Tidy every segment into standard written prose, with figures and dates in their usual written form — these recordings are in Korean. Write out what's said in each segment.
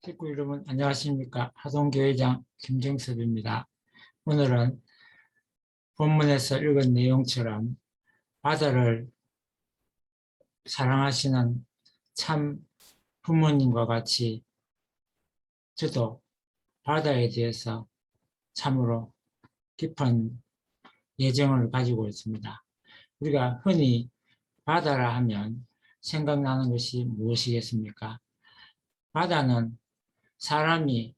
식구 여러분 안녕하십니까. 하동교회장 김정섭입니다. 오늘은 본문에서 읽은 내용처럼 바다를 사랑하시는 참 부모님과 같이 저도 바다에 대해서 참으로 깊은 애정을 가지고 있습니다. 우리가 흔히 바다라 하면 생각나는 것이 무엇이겠습니까? 바다는 사람이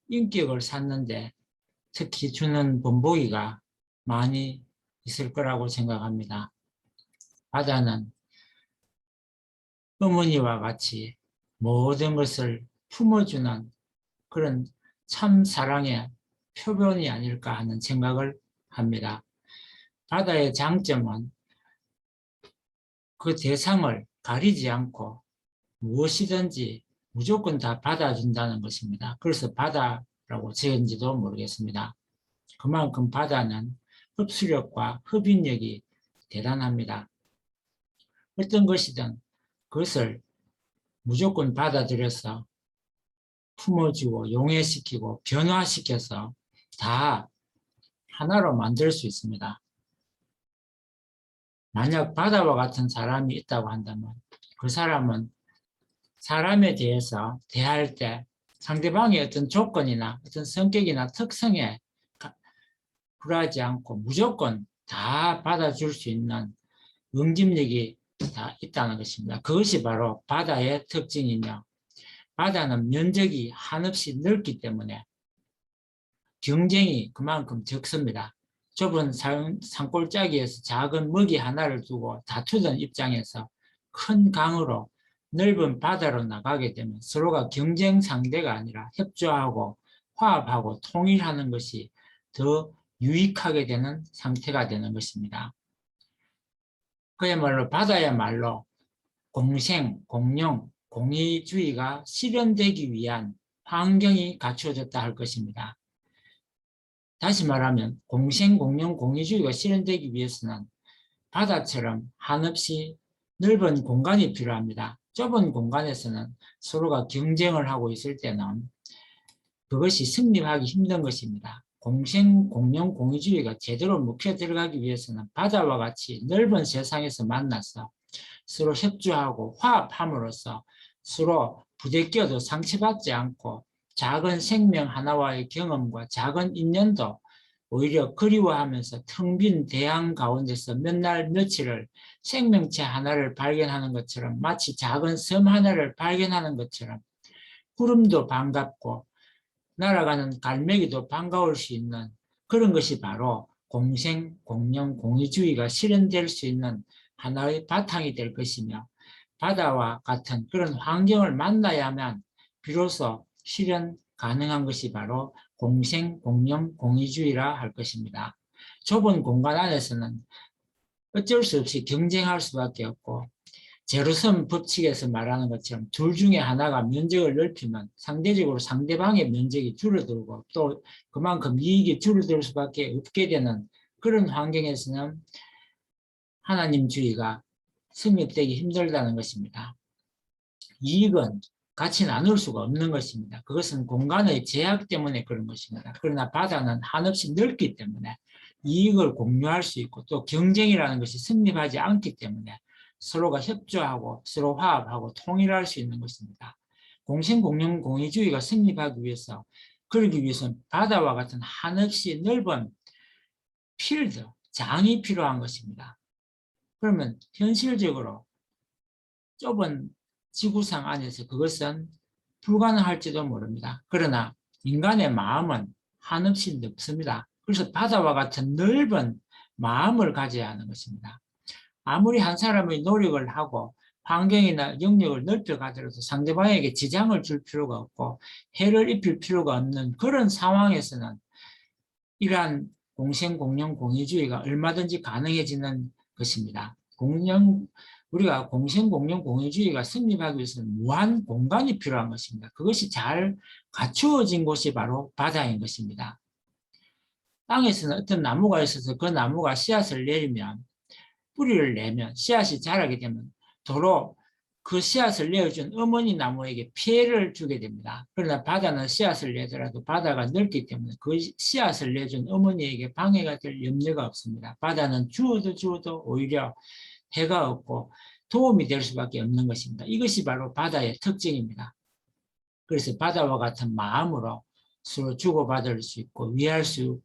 인격을 쌓는데 특히 주는 본보기가 많이 있을 거라고 생각합니다. 바다는 어머니와 같이 모든 것을 품어주는 그런 참 사랑의 표본이 아닐까 하는 생각을 합니다. 바다의 장점은 그 대상을 가리지 않고 무엇이든지 무조건 다 받아준다는 것입니다. 그래서 바다라고 지은지도 모르겠습니다. 그만큼 바다는 흡수력과 흡인력이 대단합니다. 어떤 것이든 그것을 무조건 받아들여서 품어주고 용해시키고 변화시켜서 다 하나로 만들 수 있습니다. 만약 바다와 같은 사람이 있다고 한다면 그 사람은 사람에 대해서 대할 때 상대방의 어떤 조건이나 어떤 성격이나 특성에 굴하지 않고 무조건 다 받아줄 수 있는 응집력이 다 있다는 것입니다. 그것이 바로 바다의 특징이며 바다는 면적이 한없이 넓기 때문에 경쟁이 그만큼 적습니다. 좁은 산골짜기에서 작은 먹이 하나를 두고 다투던 입장에서 큰 강으로 넓은 바다로 나가게 되면 서로가 경쟁 상대가 아니라 협조하고 화합하고 통일하는 것이 더 유익하게 되는 상태가 되는 것입니다. 그야말로 바다야말로 공생, 공용, 공의주의가 실현되기 위한 환경이 갖추어졌다 할 것입니다. 다시 말하면 공생, 공용, 공의주의가 실현되기 위해서는 바다처럼 한없이 넓은 공간이 필요합니다. 좁은 공간에서는 서로가 경쟁을 하고 있을 때는 그것이 승립하기 힘든 것입니다. 공생, 공용, 공의주의가 제대로 먹혀 들어가기 위해서는 바다와 같이 넓은 세상에서 만나서 서로 협조하고 화합함으로써 서로 부대껴도 상처받지 않고 작은 생명 하나와의 경험과 작은 인연도 오히려 그리워하면서 텅 빈 대양 가운데서 몇 날 며칠을 생명체 하나를 발견하는 것처럼 마치 작은 섬 하나를 발견하는 것처럼 구름도 반갑고 날아가는 갈매기도 반가울 수 있는 그런 것이 바로 공생, 공영, 공의주의가 실현될 수 있는 하나의 바탕이 될 것이며 바다와 같은 그런 환경을 만나야만 비로소 실현 가능한 것이 바로 공생, 공영, 공의주의라 할 것입니다. 좁은 공간 안에서는 어쩔 수 없이 경쟁할 수밖에 없고 제로섬 법칙에서 말하는 것처럼 둘 중에 하나가 면적을 넓히면 상대적으로 상대방의 면적이 줄어들고 또 그만큼 이익이 줄어들 수밖에 없게 되는 그런 환경에서는 하나님주의가 성립되기 힘들다는 것입니다. 이익은 같이 나눌 수가 없는 것입니다. 그것은 공간의 제약 때문에 그런 것입니다. 그러나 바다는 한없이 넓기 때문에 이익을 공유할 수 있고 또 경쟁이라는 것이 성립하지 않기 때문에 서로가 협조하고 서로 화합하고 통일할 수 있는 것입니다. 공생공영 공의주의가 성립하기 위해서 그러기 위해서는 바다와 같은 한없이 넓은 필드, 장이 필요한 것입니다. 그러면 현실적으로 좁은 지구상 안에서 그것은 불가능할지도 모릅니다. 그러나 인간의 마음은 한없이 넓습니다. 그래서 바다와 같은 넓은 마음을 가져야 하는 것입니다. 아무리 한 사람의 노력을 하고 환경이나 영역을 넓혀가더라도 상대방에게 지장을 줄 필요가 없고 해를 입힐 필요가 없는 그런 상황에서는 이러한 공생, 공영, 공의주의가 얼마든지 가능해지는 것입니다. 우리가 공생, 공영, 공의주의가 성립하기 위해서는 무한 공간이 필요한 것입니다. 그것이 잘 갖추어진 곳이 바로 바다인 것입니다. 땅에서는 어떤 나무가 있어서 그 나무가 씨앗을 내리면 뿌리를 내면 씨앗이 자라게 되면 도로 그 씨앗을 내어준 어머니 나무에게 피해를 주게 됩니다. 그러나 바다는 씨앗을 내더라도 바다가 넓기 때문에 그 씨앗을 내준 어머니에게 방해가 될 염려가 없습니다. 바다는 주어도 오히려 해가 없고 도움이 될 수밖에 없는 것입니다. 이것이 바로 바다의 특징입니다. 그래서 바다와 같은 마음으로 서로 주고받을 수 있고 위할 수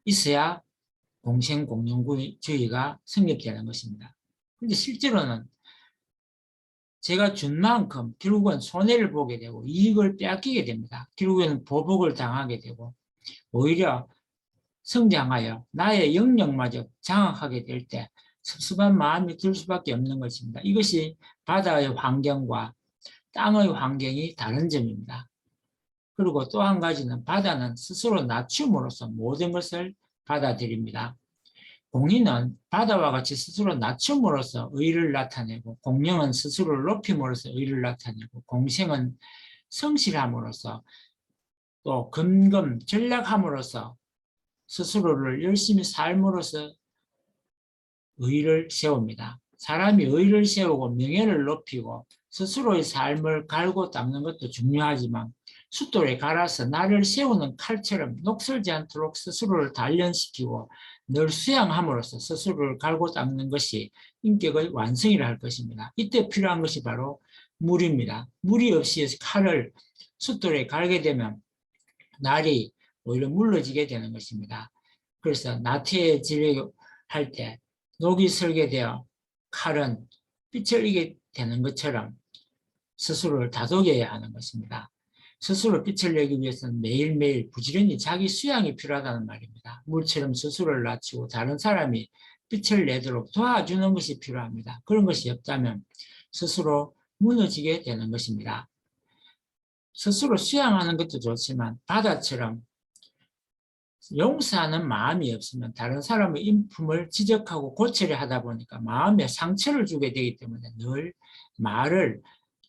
있어야 공생공동주의가 성립되는 것입니다. 그런데 실제로는 제가 준 만큼 결국은 손해를 보게 되고 이익을 빼앗기게 됩니다. 결국에는 보복을 당하게 되고 오히려 성장하여 나의 영역마저 장악하게 될 때 섭섭한 마음이 들 수밖에 없는 것입니다. 이것이 바다의 환경과 땅의 환경이 다른 점입니다. 그리고 또 한 가지는 바다는 스스로 낮춤으로써 모든 것을 받아들입니다. 공인은 바다와 같이 스스로 낮춤으로써 의를 나타내고 공령은 스스로를 높임으로써 의를 나타내고 공생은 성실함으로써 또 근검 전략함으로써 스스로를 열심히 삶으로써 의를 세웁니다. 사람이 의를 세우고 명예를 높이고 스스로의 삶을 갈고 닦는 것도 중요하지만 숫돌에 갈아서 나를 세우는 칼처럼 녹슬지 않도록 스스로를 단련시키고 늘 수양함으로써 스스로를 갈고 닦는 것이 인격의 완성이라 할 것입니다. 이때 필요한 것이 바로 물입니다. 물이 없이 칼을 숫돌에 갈게 되면 날이 오히려 물러지게 되는 것입니다. 그래서 나태해지려 할 때 녹이 설계되어 칼은 빛을 이게 되는 것처럼 스스로를 다독여야 하는 것입니다. 스스로 빛을 내기 위해서는 매일매일 부지런히 자기 수양이 필요하다는 말입니다. 물처럼 스스로를 낮추고 다른 사람이 빛을 내도록 도와주는 것이 필요합니다. 그런 것이 없다면 스스로 무너지게 되는 것입니다. 스스로 수양하는 것도 좋지만 바다처럼 용서하는 마음이 없으면 다른 사람의 인품을 지적하고 고치려 하다 보니까 마음에 상처를 주게 되기 때문에 늘 말을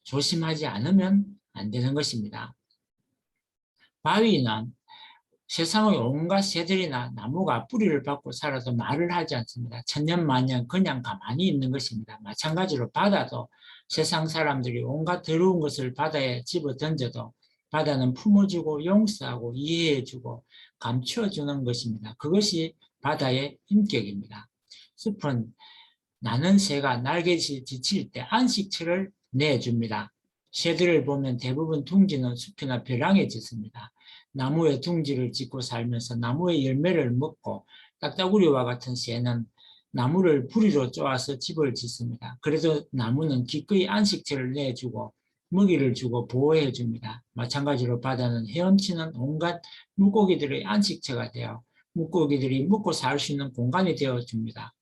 조심하지 않으면 안 되는 것입니다. 바위는 세상의 온갖 새들이나 나무가 뿌리를 받고 살아도 말을 하지 않습니다. 천년만년 그냥 가만히 있는 것입니다. 마찬가지로 바다도 세상 사람들이 온갖 더러운 것을 바다에 집어 던져도 바다는 품어주고 용서하고 이해해주고 감추어주는 것입니다. 그것이 바다의 인격입니다. 숲은 나는 새가 날개짓이 지칠 때 안식처를 내줍니다. 새들을 보면 대부분 둥지는 숲이나 벼랑에 짖습니다. 나무에 둥지를 짓고 살면서 나무의 열매를 먹고 딱따구리와 같은 새는 나무를 부리로 쪼아서 집을 짓습니다. 그래도 나무는 기꺼이 안식처를 내주고 먹이를 주고 보호해 줍니다. 마찬가지로 바다는 헤엄치는 온갖 물고기들의 안식처가 되어 물고기들이 먹고 살 수 있는 공간이 되어 줍니다.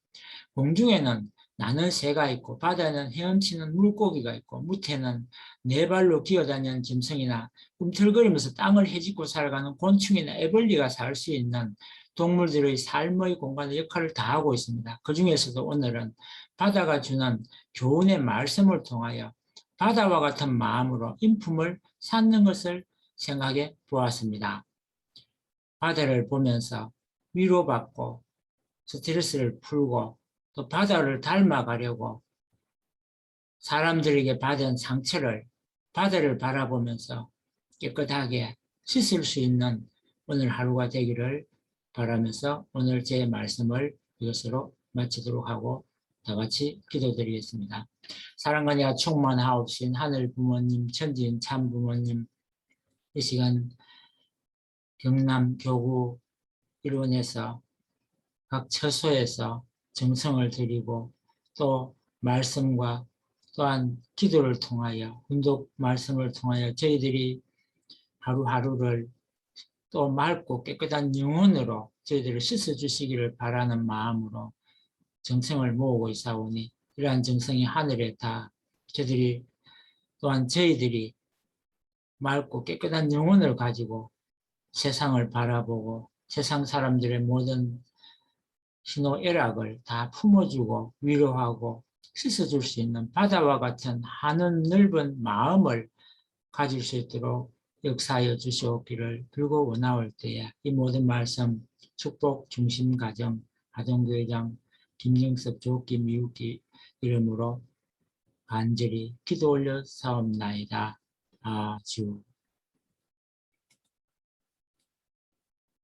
공중에는 나는 새가 있고 바다에는 헤엄치는 물고기가 있고 무태는 네 발로 기어다니는 짐승이나 꿈틀거리면서 땅을 헤집고 살아가는 곤충이나 애벌리가 살 수 있는 동물들의 삶의 공간의 역할을 다하고 있습니다. 그 중에서도 오늘은 바다가 주는 교훈의 말씀을 통하여 바다와 같은 마음으로 인품을 쌓는 것을 생각해 보았습니다. 바다를 보면서 위로받고 스트레스를 풀고 또 바다를 닮아가려고 사람들에게 받은 상처를 바다를 바라보면서 깨끗하게 씻을 수 있는 오늘 하루가 되기를 바라면서 오늘 제 말씀을 이것으로 마치도록 하고 다 같이 기도드리겠습니다. 사랑과 내가 충만하옵신 하늘 부모님, 천지인 참 부모님, 이 시간 경남 교구 일원에서 각 처소에서 정성을 드리고 또 말씀과 또한 기도를 통하여 운독 말씀을 통하여 저희들이 하루하루를 또 맑고 깨끗한 영혼으로 저희들을 씻어주시기를 바라는 마음으로 정성을 모으고 있사오니 이러한 정성이 하늘에 다 저희들이 또한 저희들이 맑고 깨끗한 영혼을 가지고 세상을 바라보고 세상 사람들의 모든 희노애락을 다 품어주고 위로하고 씻어줄 수 있는 바다와 같은 하늘 넓은 마음을 가질 수 있도록 역사하여 주시옵기를 빌고 원하올 때에 이 모든 말씀 축복 중심 가정 가정교회장 김영섭 조기 미우기 이름으로 간절히 기도 올려 사옵나이다. 아주